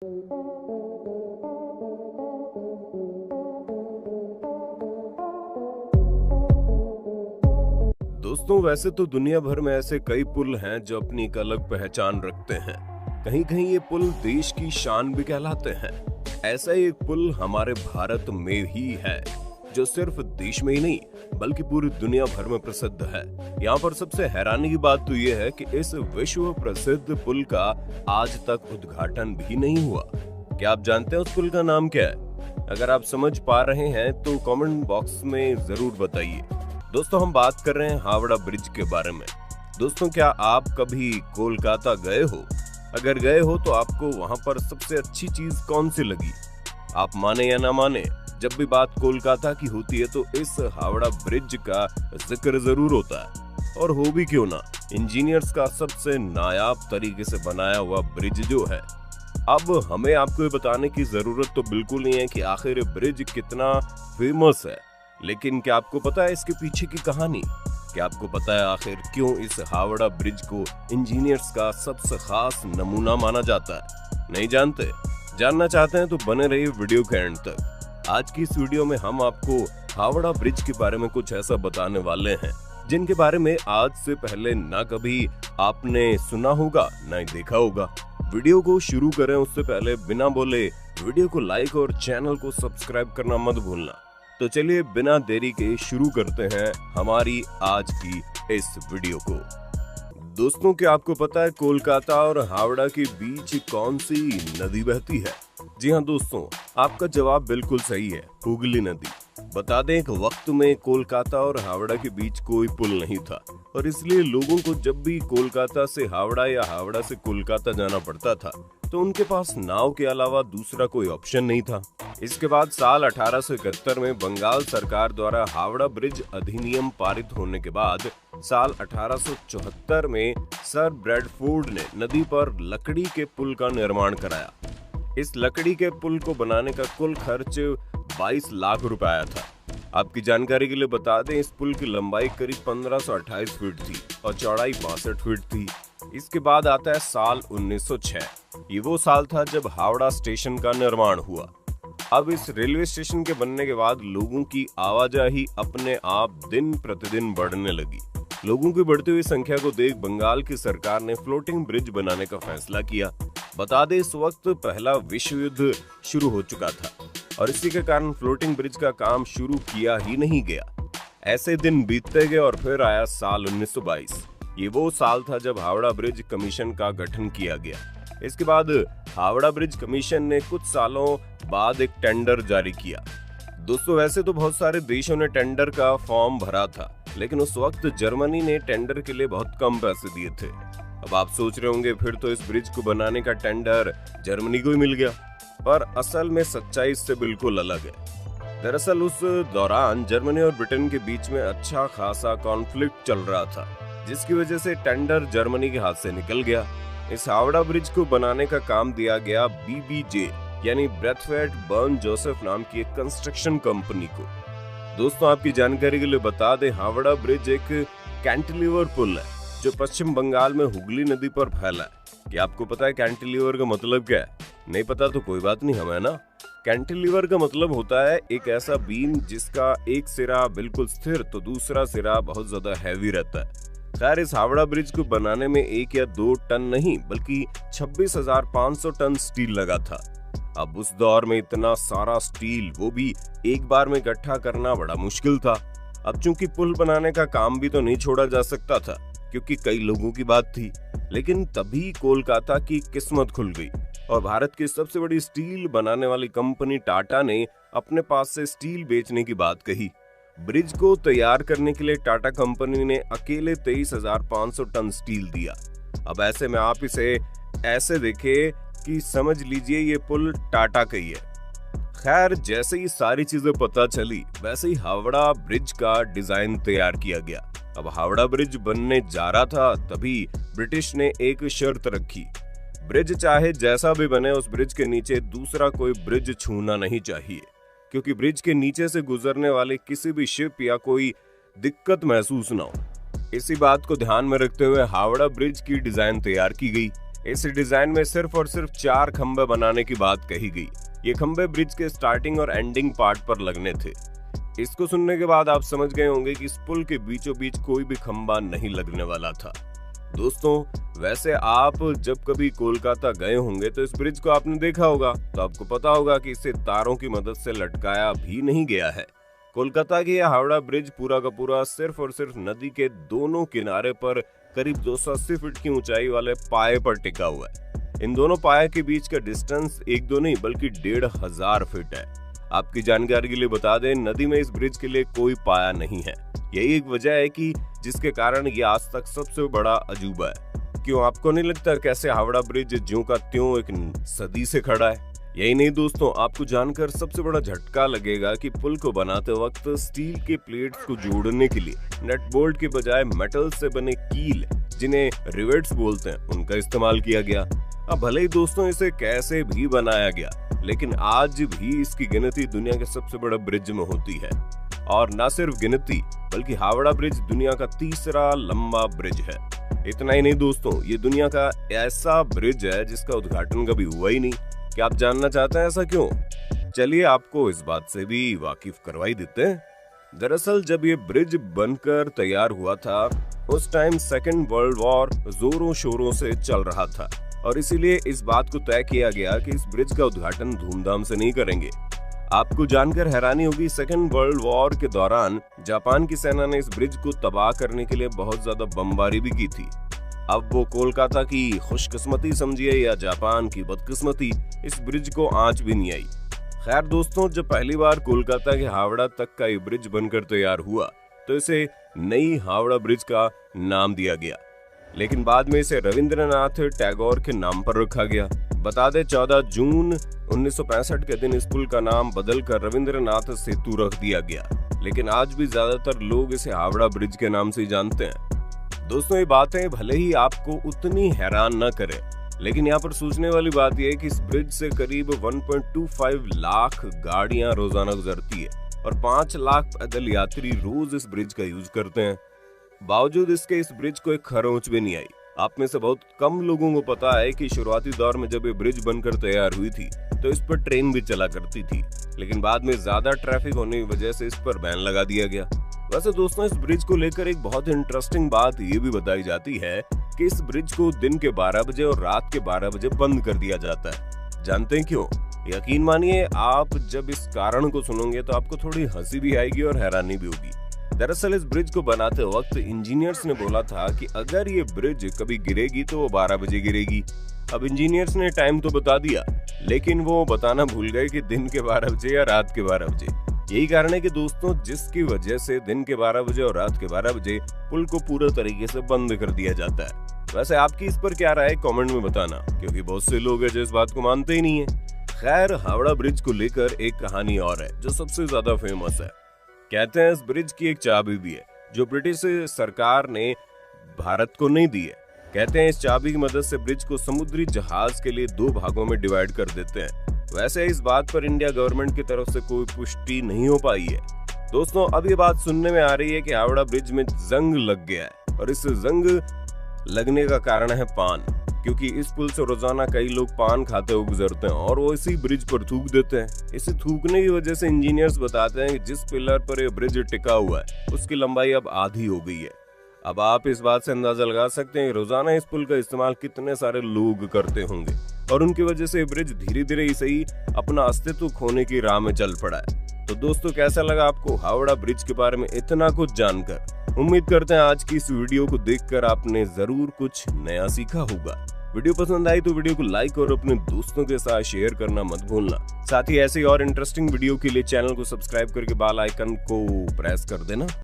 दोस्तों, वैसे तो दुनिया भर में ऐसे कई पुल हैं जो अपनी एक अलग पहचान रखते हैं। कहीं कहीं ये पुल देश की शान भी कहलाते हैं। ऐसा ही एक पुल हमारे भारत में ही है, जो सिर्फ देश में ही नहीं बल्कि पूरी दुनिया भर में प्रसिद्ध है। यहाँ पर सबसे हैरानी की बात तो ये है कि इस विश्व प्रसिद्ध पुल का आज तक उद्घाटन भी नहीं हुआ। क्या आप जानते हैं उस पुल का नाम क्या है? अगर आप समझ पा रहे हैं तो कमेंट बॉक्स में जरूर बताइए। दोस्तों, हम बात कर रहे हैं हावड़ा ब्रिज के बारे में। दोस्तों, क्या आप कभी कोलकाता गए हो? अगर गए हो तो आपको वहां पर सबसे अच्छी चीज कौन सी लगी? आप माने या ना माने, जब भी बात कोलकाता की होती है तो इस हावड़ा ब्रिज का जिक्र जरूर होता है। और हो भी क्यों ना, इंजीनियर्स का सबसे नायाब तरीके से बनाया हुआ ब्रिज जो है। अब हमें आपको ये बताने की जरूरत तो बिल्कुल नहीं है कि आखिर ये ब्रिज कितना फेमस है, लेकिन क्या आपको पता है इसके पीछे की कहानी? क्या आपको पता है आखिर क्यों इस हावड़ा ब्रिज को इंजीनियर्स का सबसे खास नमूना माना जाता है? नहीं जानते? जानना चाहते हैं तो बने रहिए वीडियो के एंड तक। आज की इस वीडियो में हम आपको हावड़ा ब्रिज के बारे में कुछ ऐसा बताने वाले हैं जिनके बारे में आज से पहले ना कभी आपने सुना होगा ना ही देखा होगा। वीडियो को शुरू करें उससे पहले बिना बोले वीडियो को लाइक और चैनल को सब्सक्राइब करना मत भूलना। तो चलिए बिना देरी के शुरू करते हैं हमारी आज की इस वीडियो को। दोस्तों, क्या आपको पता है कोलकाता और हावड़ा के बीच कौन सी नदी बहती है? जी हाँ दोस्तों, आपका जवाब बिल्कुल सही है, हुगली नदी। बता दें, एक वक्त में कोलकाता और हावड़ा के बीच कोई पुल नहीं था और इसलिए लोगों को जब भी कोलकाता से हावड़ा या हावड़ा से कोलकाता जाना पड़ता था तो उनके पास नाव के अलावा दूसरा कोई ऑप्शन नहीं था। इसके बाद साल 1871 में बंगाल सरकार द्वारा हावड़ा ब्रिज अधिनियम पारित होने के बाद साल 1874 में सर ब्रैडफोर्ड ने नदी पर लकड़ी के पुल का निर्माण कराया। इस लकड़ी के पुल को बनाने का कुल खर्च 22 लाख रुपए आया था। आपकी जानकारी के लिए बता दें, इस पुल की लंबाई करीब 1528 फीट थी और चौड़ाई 62 फीट थी। इसके बाद आता है साल 1906। ये वो साल था जब हावड़ा स्टेशन का निर्माण हुआ। अब इस रेलवे स्टेशन के बनने के बाद लोगों की आवाजाही अपने आप दिन प्रतिदिन बढ़ने लगी। लोगों की बढ़ती हुई संख्या को देख बंगाल की सरकार ने फ्लोटिंग ब्रिज बनाने का फैसला किया। बता दें, इस वक्त पहला विश्व युद्ध शुरू हो चुका था और इसी के कारण फ्लोटिंग ब्रिज का काम शुरू किया ही नहीं गया। ऐसे दिन बीतते गए और फिर आया साल 1922। ये वो साल था जब हावड़ा ब्रिज कमीशन का गठन किया गया। इसके बाद हावड़ा ब्रिज कमीशन ने कुछ सालों बाद एक टेंडर जारी किया। दोस्तों, वैसे तो बहुत सारे देशों ने टेंडर का फॉर्म भरा था, लेकिन उस वक्त जर्मनी ने टेंडर के लिए बहुत कम पैसे दिए थे। अब आप सोच रहे होंगे, फिर तो इस ब्रिज को बनाने का टेंडर जर्मनी को ही मिल गया, पर असल में सच्चाई इससे बिल्कुल अलग है। दरअसल उस दौरान जर्मनी और ब्रिटेन के बीच में अच्छा खासा कॉन्फ्लिक्ट चल रहा था, जिसकी वजह से टेंडर जर्मनी के हाथ से निकल गया। इस हावड़ा ब्रिज को बनाने का काम दिया गया BBJ यानी ब्रैथवेट बर्न जोसेफ नाम की एक कंस्ट्रक्शन कंपनी को। दोस्तों, आपकी जानकारी के लिए बता दें, हावड़ा ब्रिज एक कैंटिलीवर पुल है जो पश्चिम बंगाल में हुगली नदी पर फैला है। क्या आपको पता है कैंटिलीवर का मतलब क्या है? नहीं पता तो कोई बात नहीं, हमें ना। कैंटिलीवर का मतलब होता है एक ऐसा बीम जिसका एक सिरा बिल्कुल स्थिर तो दूसरा सिरा बहुत ज्यादा हैवी रहता है। खैर, इस हावड़ा ब्रिज को बनाने में 1 या 2 टन नहीं बल्कि 26,500 टन स्टील लगा था। अब उस दौर में इतना सारा स्टील, वो भी एक बार में इकट्ठा करना बड़ा मुश्किल था। अब चूंकि पुल बनाने का काम भी तो नहीं छोड़ा जा सकता था क्योंकि कई लोगों की बात थी, लेकिन तभी कोलकाता की किस्मत खुल गई और भारत की सबसे बड़ी स्टील बनाने वाली कंपनी टाटा ने अपने पास से स्टील बेचने की बात कही। ब्रिज को तैयार करने के लिए टाटा कंपनी ने अकेले 23,500 टन स्टील दिया। अब ऐसे में आप इसे ऐसे देखें कि समझ लीजिए ये पुल टाटा का ही है। खैर, जैसे ही सारी चीजें पता चली वैसे ही हावड़ा ब्रिज का डिजाइन तैयार किया गया। अब हावड़ा ब्रिज बनने जा रहा था तभी ब्रिटिश ने एक शर्त रखी, ब्रिज चाहे जैसा भी बने उस ब्रिज के नीचे दूसरा कोई ब्रिज छूना नहीं चाहिए, क्योंकि ब्रिज के नीचे से गुजरने वाले किसी भी शिप या कोई दिक्कत महसूस ना हो। इसी बात को ध्यान में रखते हुए हावड़ा ब्रिज की डिजाइन तैयार की गई। इस डिजाइन में सिर्फ और सिर्फ 4 खंभे बनाने की बात कही गई। ये खंभे ब्रिज के स्टार्टिंग और एंडिंग पार्ट पर लगने थे। इसको सुनने के बाद आप समझ गए होंगे कि इस पुल के बीचों बीच कोई भी खंभा नहीं लगने वाला था। दोस्तों वैसे आप जब कभी कोलकाता गए होंगे तो इस ब्रिज को आपने देखा होगा, तो आपको पता होगा कि इसे तारों की मदद से लटकाया भी नहीं गया है। कोलकाता की यह हावड़ा ब्रिज पूरा का पूरा सिर्फ और सिर्फ नदी के दोनों किनारे पर करीब 280 फीट की ऊंचाई वाले पाए पर टिका हुआ है। इन दोनों पाए के बीच का डिस्टेंस 1-2 नहीं बल्कि 1500 फीट है। आपकी जानकारी के लिए बता दें, नदी में इस ब्रिज के लिए कोई पाया नहीं है। यही एक वजह है कि जिसके कारण ये आज तक सबसे बड़ा अजूबा है। क्यों आपको नहीं लगता कैसे हावड़ा ब्रिज ज्यों का त्यों एक सदी से खड़ा है? यही नहीं दोस्तों, आपको जानकर सबसे बड़ा झटका लगेगा कि पुल को बनाते वक्त स्टील के प्लेट्स को जोड़ने के लिए नट बोल्ट के बजाय मेटल से बने कील, जिन्हें रिवेट्स बोलते हैं, उनका इस्तेमाल किया गया। अब भले ही दोस्तों इसे कैसे भी बनाया गया, लेकिन आज भी इसकी गिनती दुनिया के सबसे बड़े ब्रिज में होती है। और न सिर्फ गिनती बल्कि हावड़ा ब्रिज दुनिया का तीसरा लंबा ब्रिज है। इतना ही नहीं दोस्तों, ये दुनिया का ऐसा ब्रिज है जिसका उद्घाटन कभी हुआ ही नहीं। क्या आप जानना चाहते हैं ऐसा क्यों? चलिए आपको इस बात से भी वाकिफ करवाई देते हैं। दरअसल जब ये ब्रिज बनकर तैयार हुआ था उस टाइम सेकेंड वर्ल्ड वॉर जोरों शोरों से चल रहा था और इसीलिए इस बात को तय किया गया कि इस ब्रिज का उद्घाटन धूमधाम से नहीं करेंगे। आपको जानकर हैरानी होगी, सेकेंड वर्ल्ड वॉर के दौरान जापान की सेना ने इस ब्रिज को तबाह करने के लिए बहुत ज्यादा बमबारी भी की थी। अब वो कोलकाता की खुशकिस्मती समझिए या जापान की बदकिस्मती, इस ब्रिज को आंच भी नहीं आई। खैर दोस्तों, जब पहली बार कोलकाता के हावड़ा तक का ये ब्रिज बनकर तैयार हुआ तो इसे नई हावड़ा ब्रिज का नाम दिया गया, लेकिन बाद में इसे रविंद्रनाथ टैगोर के नाम पर रखा गया। बता दें 14 जून 1965 के दिन इस पुल का नाम बदलकर रविंद्रनाथ सेतु रख दिया गया, लेकिन आज भी ज्यादातर लोग इसे हावड़ा ब्रिज के नाम से जानते हैं। दोस्तों ये बातें भले ही आपको उतनी हैरान न करें, लेकिन यहाँ पर सोचने वाली बात यह है कि इस ब्रिज से करीब 1.25 लाख गाड़ियां रोजाना गुजरती है और 5 लाख पैदल यात्री रोज इस ब्रिज का यूज करते हैं। बावजूद इसके इस ब्रिज को एक खरोंच भी नहीं आई। आप में से बहुत कम लोगों को पता है कि शुरुआती दौर में जब ये ब्रिज बनकर तैयार हुई थी तो इस पर ट्रेन भी चला करती थी, लेकिन बाद में ज्यादा ट्रैफिक होने की वजह से इस पर बैन लगा दिया गया। वैसे दोस्तों इस ब्रिज को लेकर एक बहुत इंटरेस्टिंग बात ये भी बताई जाती है कि इस ब्रिज को दिन के 12 बजे और रात के 12 बजे बंद कर दिया जाता है। जानते हैं क्यों? यकीन मानिए आप जब इस कारण को सुनोगे तो आपको थोड़ी हंसी भी आएगी और हैरानी भी होगी। दरअसल इस ब्रिज को बनाते वक्त इंजीनियर्स ने बोला था कि अगर ये ब्रिज कभी गिरेगी तो वो 12 बजे गिरेगी। अब इंजीनियर्स ने टाइम तो बता दिया, लेकिन वो बताना भूल गए कि दिन के 12 बजे या रात के 12 बजे। यही कारण है कि दोस्तों जिसकी वजह से दिन के 12 बजे और रात के 12 बजे पुल को पूरा तरीके से बंद कर दिया जाता है। वैसे आपकी इस पर क्या राय है कमेंट में बताना, क्योंकि बहुत से लोग हैं जो इस बात को मानते ही नहीं है। खैर हावड़ा ब्रिज को लेकर एक कहानी और है जो सबसे ज्यादा फेमस है। कहते हैं इस ब्रिज की एक चाबी भी है जो ब्रिटिश सरकार ने भारत को नहीं दी है। कहते हैं इस चाबी की मदद से ब्रिज को समुद्री जहाज के लिए 2 भागों में डिवाइड कर देते हैं। वैसे इस बात पर इंडिया गवर्नमेंट की तरफ से कोई पुष्टि नहीं हो पाई है। दोस्तों अब ये बात सुनने में आ रही है कि हावड़ा ब्रिज में जंग लग गया है और इस जंग लगने का कारण है पान, क्योंकि इस पुल से रोजाना कई लोग पान खाते हुए गुजरते हैं और वो इसी ब्रिज पर थूक देते हैं। इसे थूकने की वजह से इंजीनियर्स बताते हैं कि जिस पिलर पर ये ब्रिज टिका हुआ है उसकी लंबाई अब आधी हो गई है। अब आप इस बात से अंदाजा लगा सकते हैं रोजाना इस पुल का इस्तेमाल कितने सारे लोग करते होंगे और उनकी वजह से ब्रिज धीरे धीरे ही सही अपना अस्तित्व खोने की राह में चल पड़ा है। तो दोस्तों कैसा लगा आपको हावड़ा ब्रिज के बारे में इतना कुछ जानकर? उम्मीद करते हैं आज की इस वीडियो को देखकर आपने जरूर कुछ नया सीखा होगा। वीडियो पसंद आई तो वीडियो को लाइक और अपने दोस्तों के साथ शेयर करना मत भूलना। साथ ही ऐसी और इंटरेस्टिंग वीडियो के लिए चैनल को सब्सक्राइब करके बेल आइकन को प्रेस कर देना।